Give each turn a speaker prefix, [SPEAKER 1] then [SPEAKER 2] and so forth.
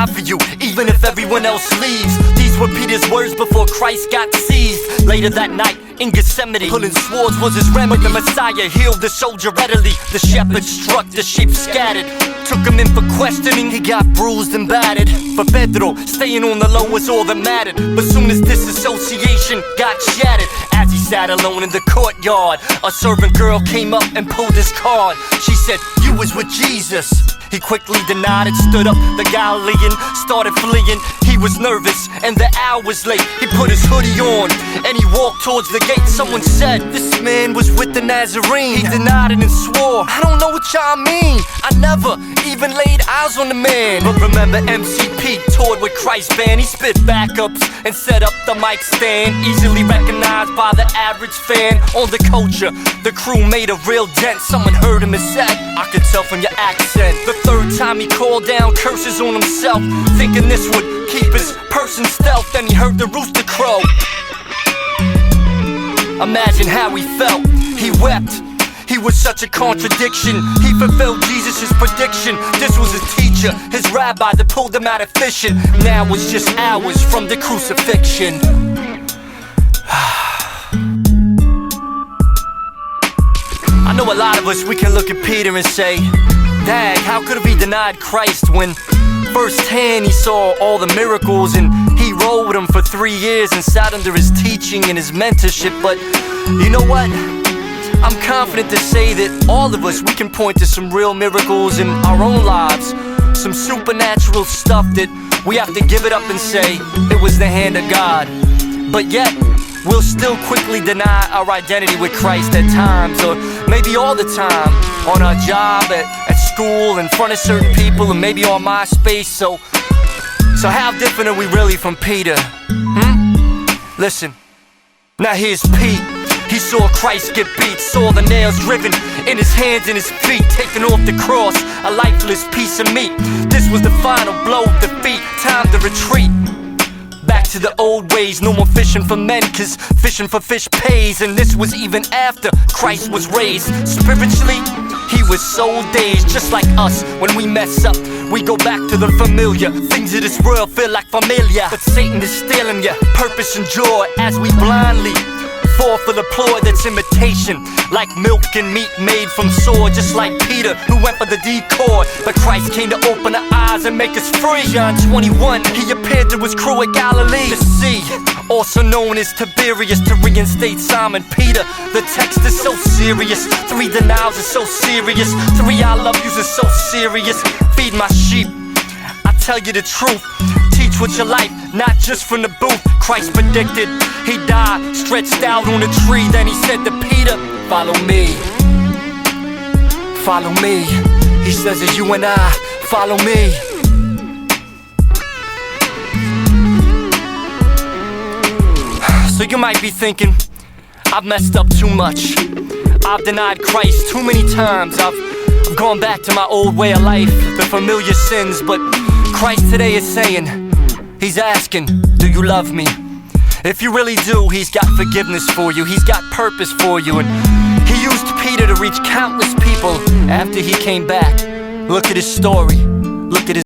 [SPEAKER 1] die for you, even if everyone else leaves. These were Peter's words before Christ got seized. Later that night in Gethsemane, pulling swords was his remedy. The Messiah healed the soldier readily. The shepherd struck, the sheep scattered. Took him in for questioning, he got bruised and battered. For Pedro, staying on the low was all that mattered. But soon as disassociation got shattered, as he sat alone in the courtyard, a servant girl came up and pulled his card. She said, "You was with Jesus." He quickly denied it, stood up, the Galilean started fleeing. He was nervous and the hour was late. He put his hoodie on and he walked towards the gate. Someone said, "This man was with the Nazarene." He denied it and swore, "I don't know what y'all mean. I never even laid eyes on the man." But remember MCP toured with Christ band. He spit backups and set up the mic stand. Easily recognized by the average fan. On the culture, the crew made a real dent. Someone heard him and said, "I could tell from your accent." The third time he called down curses on himself, thinking this would keep his person stealth. Then he heard the rooster crow. Imagine how he felt. He wept. He was such a contradiction. He fulfilled Jesus' prediction. This was his teacher, his rabbi that pulled him out of fishing. Now it's just hours from the crucifixion. I know a lot of us, we can look at Peter and say, "Dang, how could he denied Christ when firsthand he saw all the miracles and he rode with him for 3 years and sat under his teaching and his mentorship?" But you know what? I'm confident to say that all of us, we can point to some real miracles in our own lives, some supernatural stuff that we have to give it up and say it was the hand of God. But yet, we'll still quickly deny our identity with Christ at times, or maybe all the time, on our job, at school, in front of certain people, and maybe on MySpace. So how different are we really from Peter? Listen, now here's Pete. He saw Christ get beat, saw the nails driven in his hands and his feet, taken off the cross, a lifeless piece of meat. This was the final blow of defeat, time to retreat. Back to the old ways, no more fishing for men, cause fishing for fish pays. And this was even after Christ was raised. Spiritually, he was so dazed, just like us. When we mess up, we go back to the familiar. Things of this world feel like familiar, but Satan is stealing your purpose and joy as we blindly fall for the ploy that's imitation, like milk and meat made from soy. Just like Peter, who went for the decoy, but Christ came to open our eyes and make us free. John 21, he appeared to his crew at Galilee. The sea, also known as Tiberias, to reinstate Simon Peter. The text is so serious, 3 denials is so serious, 3 I love yous is so serious. Feed my sheep, I tell you the truth. Teach with your life, not just from the booth. Christ predicted he'd die, stretched out on a tree. Then he said to Peter, "Follow me, follow me." He says as you and I, follow me. So you might be thinking, I've messed up too much, I've denied Christ too many times, I've gone back to my old way of life, the familiar sins. But Christ today is saying, he's asking, do you love me? If you really do, he's got forgiveness for you, he's got purpose for you. And he used Peter to reach countless people after he came back. Look at his story, look at his